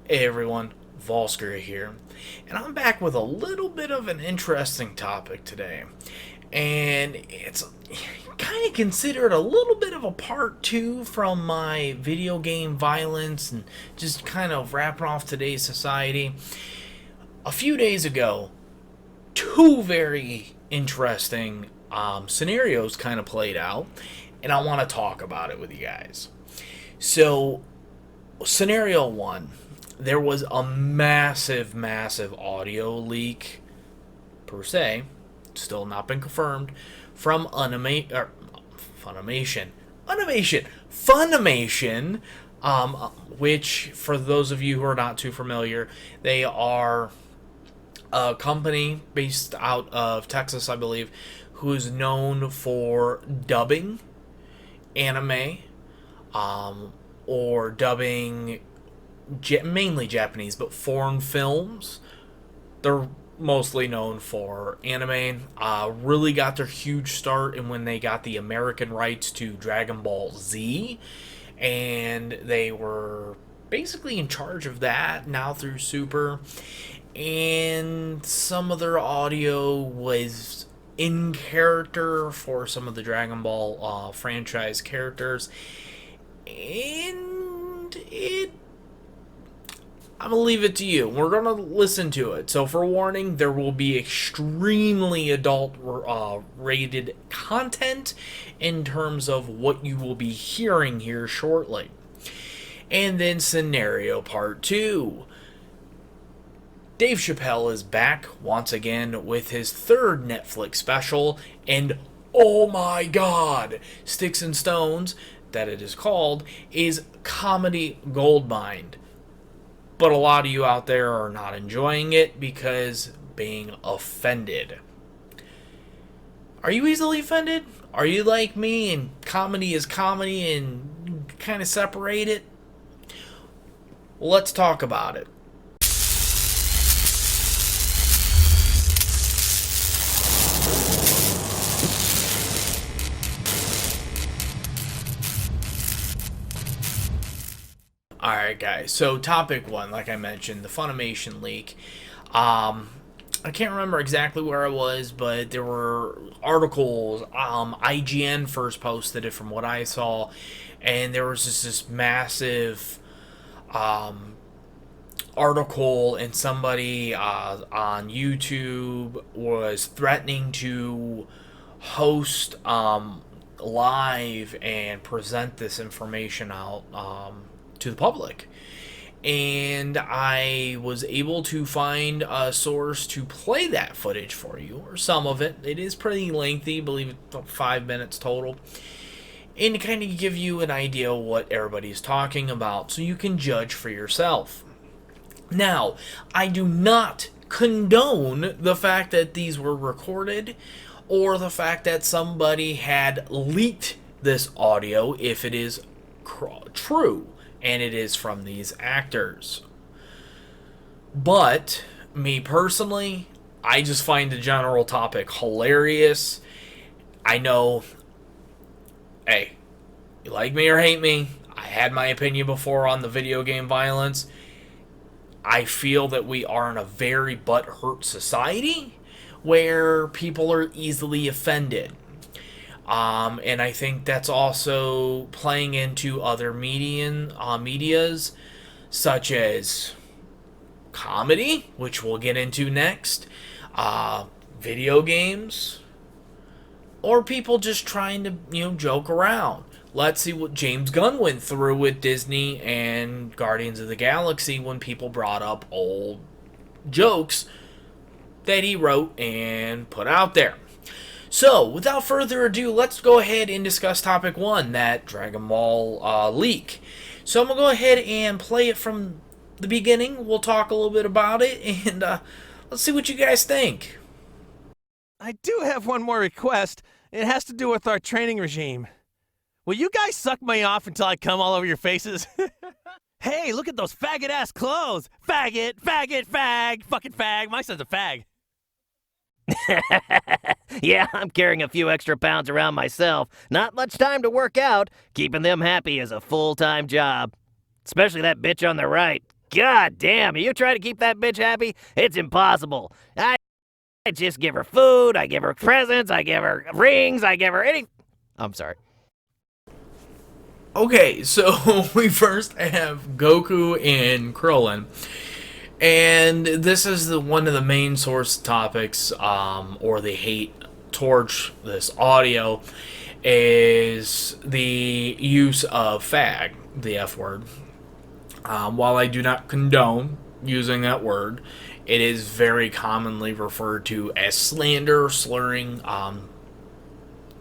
Hey everyone, Vulsker here, and I'm back with a little bit of an interesting topic today. And it's kind of considered a little bit of a part two from my video game violence and just kind of wrapping off today's society. A few days ago, two very interesting scenarios kind of played out, and I want to talk about it with you guys. So, scenario one, there was a massive audio leak, per se, still not been confirmed, from Funimation, which, for those of you who are not too familiar, they are a company based out of Texas, I believe, who is known for dubbing anime, or dubbing mainly Japanese, but foreign films. They're mostly known for anime. Really got their huge start in when they got the American rights to Dragon Ball Z, and they were basically in charge of that now through Super. And some of their audio was in character for some of the Dragon Ball franchise characters, and I'm gonna leave it to you. We're gonna listen to it. So, for warning, there will be extremely adult rated content in terms of what you will be hearing here shortly. And then scenario part two. Dave Chappelle is back once again with his third Netflix special, and oh my god, Sticks and Stones, that it is called, is comedy goldmine. But a lot of you out there are not enjoying it because being offended. Are you easily offended? Are you like me and comedy is comedy and kind of separate it? Well, let's talk about it. Alright, guys. So, topic one, like I mentioned, the Funimation leak. I can't remember exactly where I was, but there were articles. IGN first posted it from what I saw, and there was just this massive article, and somebody on YouTube was threatening to host live and present this information out to the public. And I was able to find a source to play that footage for you, or some of it. It is pretty lengthy, I believe it's about 5 minutes total. And to kind of give you an idea of what everybody's talking about so you can judge for yourself. Now, I do not condone the fact that these were recorded or the fact that somebody had leaked this audio if it is true and it is from these actors. But, me personally, I just find the general topic hilarious. I know, hey, you like me or hate me, I had my opinion before on the video game violence. I feel that we are in a very butthurt society where people are easily offended. And I think that's also playing into other medias, such as comedy, which we'll get into next, video games, or people just trying to, joke around. Let's see what James Gunn went through with Disney and Guardians of the Galaxy when people brought up old jokes that he wrote and put out there. So, without further ado, let's go ahead and discuss topic one, that Dragon Ball leak. So I'm going to go ahead and play it from the beginning. We'll talk a little bit about it, and let's see what you guys think. I do have one more request. It has to do with our training regime. Will you guys suck me off until I come all over your faces? Hey, look at those faggot-ass clothes! Faggot, faggot, fag, fucking fag. My son's a fag. Yeah, I'm carrying a few extra pounds around myself. Not much time to work out. Keeping them happy is a full-time job. Especially that bitch on the right. God damn, you try to keep that bitch happy? It's impossible. I just give her food, I give her presents, I give her rings, I give her any... I'm sorry. Okay, so we first have Goku and Krillin. And this is one of the main source topics, or the hate towards this audio, is the use of fag, the F word. While I do not condone using that word, it is very commonly referred to as slander, slurring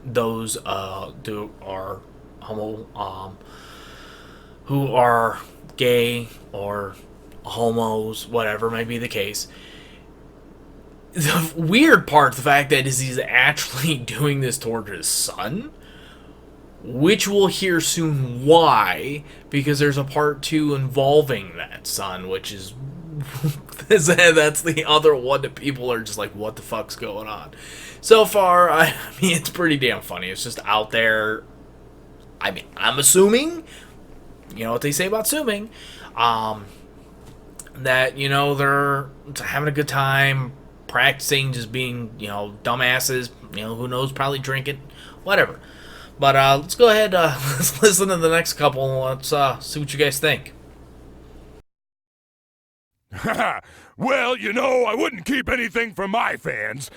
those who are homo, who are gay or homos, whatever may be the case. The weird part, the fact that he's actually doing this towards his son, which we'll hear soon why, because there's a part 2 involving that son, which is that's the other one that people are just like, what the fuck's going on? So far, I mean, it's pretty damn funny. It's just out there. I mean, I'm assuming, you know what they say about assuming, that, you know, they're having a good time, practicing, just being, you know, dumbasses, you know, who knows, probably drinking, whatever. But let's go ahead, let's listen to the next couple, and let's see what you guys think. Well, you know, I wouldn't keep anything from my fans.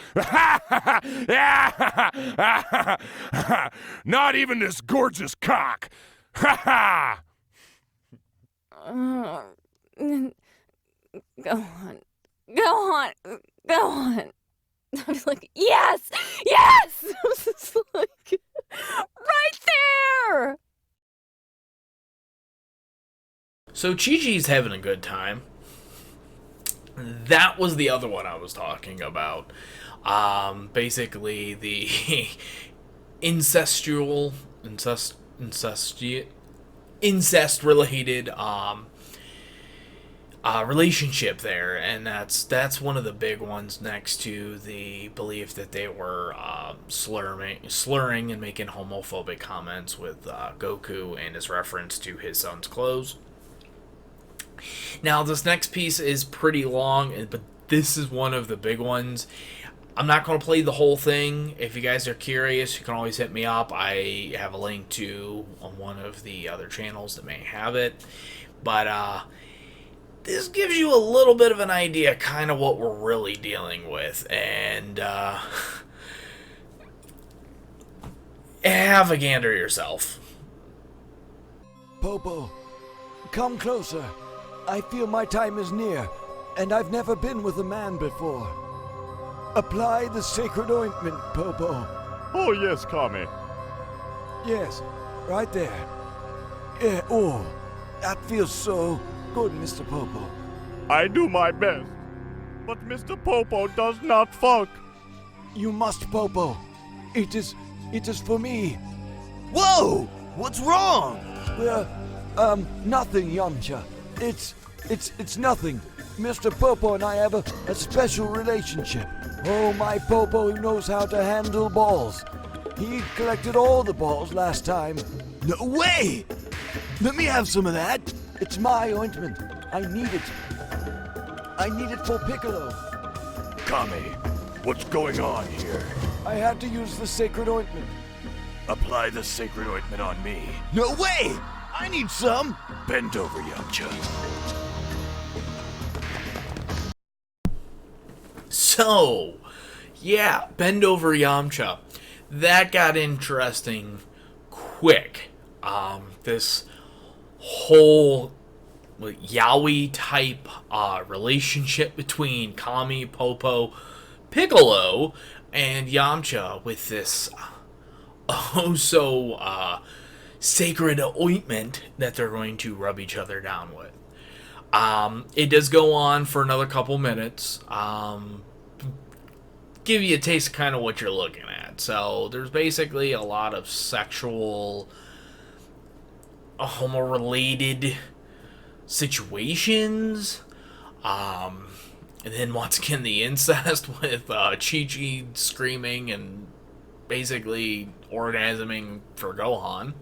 Not even this gorgeous cock. Go on. Go on. Go on. I was like, yes! Yes! I was just like, right there! So Chi-Chi's having a good time. That was the other one I was talking about. Basically the incest related relationship there, and that's one of the big ones, next to the belief that they were slurring and making homophobic comments with Goku and his reference to his son's clothes. Now, this next piece is pretty long, but this is one of the big ones. I'm not going to play the whole thing. If you guys are curious, you can always hit me up. I have a link to on one of the other channels that may have it. But this gives you a little bit of an idea kind of what we're really dealing with. And have a gander yourself. Bobo, come closer. I feel my time is near, and I've never been with a man before. Apply the sacred ointment, Bobo. Oh, yes, Kami. Yes, right there. Yeah, oh, that feels so good, Mr. Bobo. I do my best, but Mr. Popo does not fuck. You must, Bobo. It is for me. Whoa! What's wrong? Well, nothing, Yamcha. It's nothing. Mr. Popo and I have a special relationship. Oh, my Popo, he knows how to handle balls. He collected all the balls last time. No way! Let me have some of that. It's my ointment. I need it. I need it for Piccolo. Kami, what's going on here? I had to use the sacred ointment. Apply the sacred ointment on me. No way! I need some. Bend over, Yamcha. So, yeah, bend over Yamcha. That got interesting quick. This whole yaoi type relationship between Kami, Popo, Piccolo, and Yamcha with this sacred ointment that they're going to rub each other down with. It does go on for another couple minutes. Give you a taste of kind of what you're looking at. So there's basically a lot of sexual, homo-related situations. And then once again the incest with Chi-Chi screaming and basically orgasming for Gohan.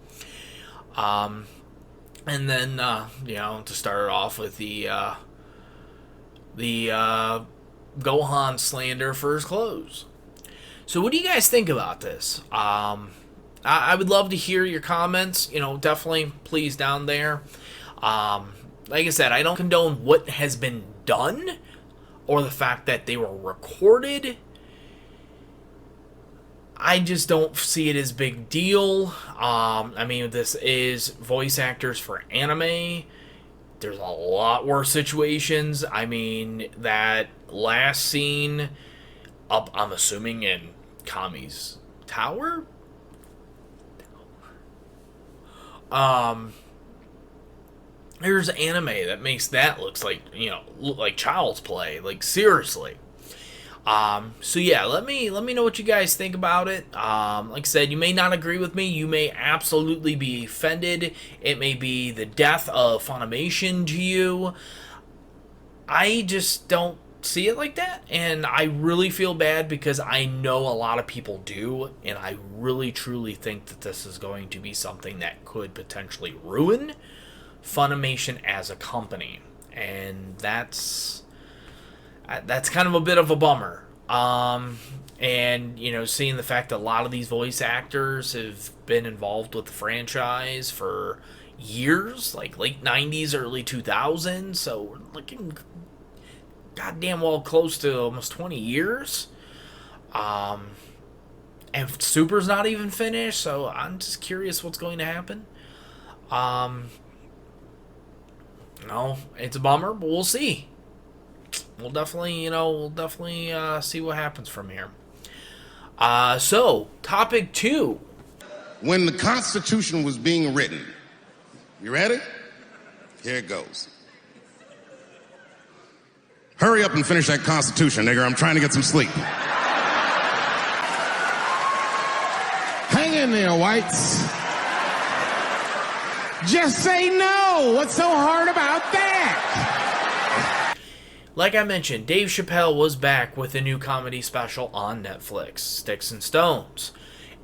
And then, to start off with the Gohan slander for his clothes. So what do you guys think about this? I would love to hear your comments. Definitely please down there. Like I said, I don't condone what has been done or the fact that they were recorded. I just don't see it as big deal. This is voice actors for anime. There's a lot worse situations. That last scene up, I'm assuming, in Kami's tower? There's anime that makes that look like child's play. Like, seriously. So yeah, let me know what you guys think about it. Like I said, you may not agree with me. You may absolutely be offended. It may be the death of Funimation to you. I just don't see it like that, and I really feel bad because I know a lot of people do, and I really truly think that this is going to be something that could potentially ruin Funimation as a company, and that's kind of a bit of a bummer. And seeing the fact that a lot of these voice actors have been involved with the franchise for years, like late 90s, early 2000s, so we're looking goddamn well close to almost 20 years. And Super's not even finished, so I'm just curious what's going to happen. It's a bummer, but we'll see. We'll definitely see what happens from here. So, topic 2. When the Constitution was being written, you ready? Here it goes. Hurry up and finish that Constitution, nigger. I'm trying to get some sleep. Hang in there, whites. Just say no. What's so hard about that? Like I mentioned, Dave Chappelle was back with a new comedy special on Netflix, Sticks and Stones.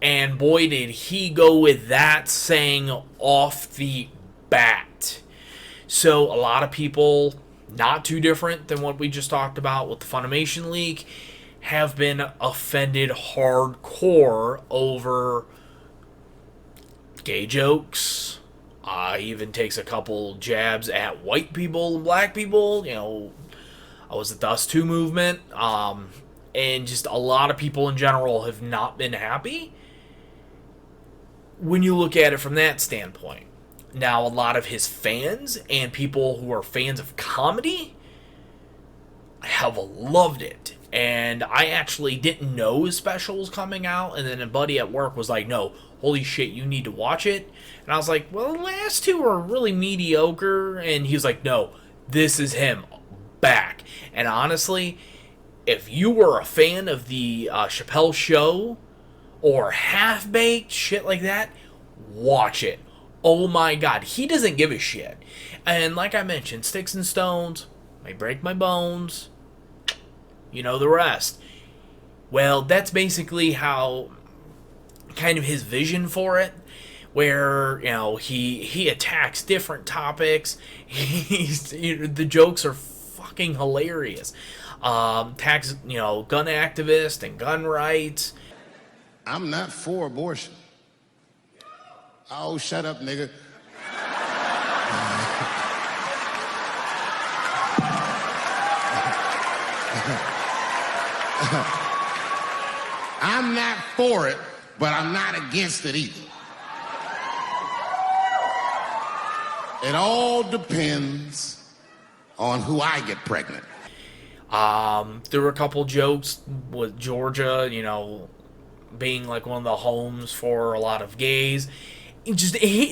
And boy, did he go with that saying off the bat. So a lot of people, not too different than what we just talked about with the Funimation leak, have been offended hardcore over gay jokes. He even takes a couple jabs at white people and black people. I was at the Us 2 movement. And just a lot of people in general have not been happy when you look at it from that standpoint. Now, a lot of his fans and people who are fans of comedy have loved it. And I actually didn't know his special was coming out. And then a buddy at work was like, no, holy shit, you need to watch it. And I was like, well, the last two are really mediocre. And he was like, no, this is him back. And honestly, if you were a fan of the Chappelle Show or Half-Baked, shit like that, watch it. Oh my god, he doesn't give a shit. And like I mentioned, Sticks and Stones may break my bones. You know the rest. Well, that's basically how kind of his vision for it, where he attacks different topics. The jokes are fucking hilarious. Attacks gun activists and gun rights. I'm not for abortion. Oh, shut up, nigga. I'm not for it, but I'm not against it either. It all depends on who I get pregnant. There were a couple jokes with Georgia, being like one of the homes for a lot of gays.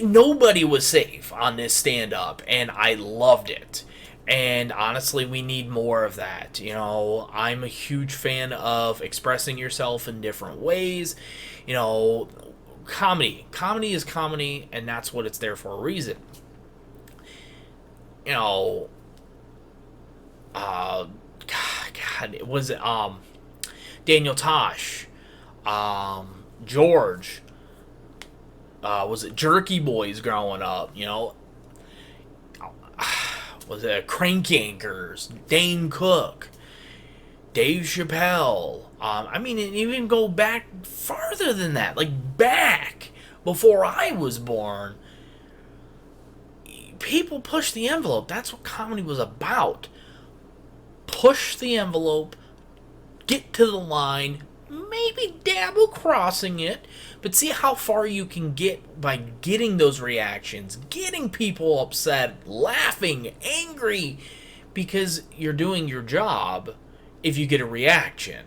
Nobody was safe on this stand-up, and I loved it. And honestly, we need more of that. I'm a huge fan of expressing yourself in different ways. Comedy is comedy, and that's what it's there for a reason. God, it was Daniel Tosh, George. Was it Jerky Boys growing up? was it Crank Yankers, Dane Cook, Dave Chappelle. I mean, and even go back farther than that, like back before I was born. People push the envelope. That's what comedy was about. Push the envelope, get to the line, maybe dabble crossing it, but see how far you can get by getting those reactions, getting people upset, laughing, angry, because you're doing your job if you get a reaction.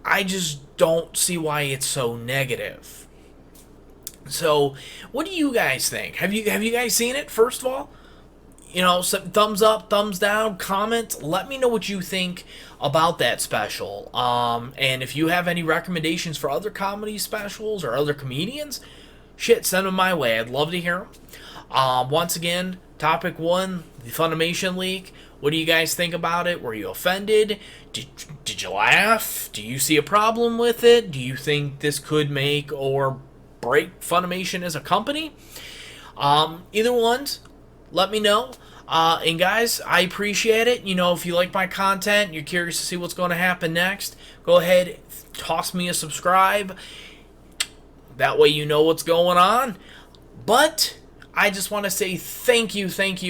I just don't see why it's so negative. So, what do you guys think? Have you guys seen it, first of all? You know, some thumbs up, thumbs down, comment. Let me know what you think about that special. And if you have any recommendations for other comedy specials or other comedians, shit, send them my way. I'd love to hear them. Once again, topic 1, the Funimation leak. What do you guys think about it? Were you offended? Did you laugh? Do you see a problem with it? Do you think this could make or break Funimation as a company? Either ones, let me know. And guys, I appreciate it. You know, if you like my content, you're curious to see what's going to happen next, go ahead, toss me a subscribe. That way you know what's going on. But I just want to say thank you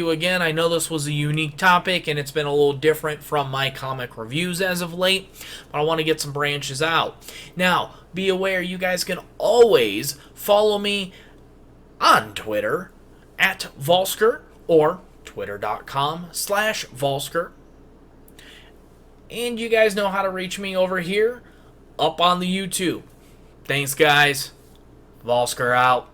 again. I know this was a unique topic and it's been a little different from my comic reviews as of late, but I want to get some branches out. Now, be aware you guys can always follow me on Twitter at Vulsker or twitter.com/Vulsker. And you guys know how to reach me over here up on the YouTube. Thanks, guys. Vulsker out.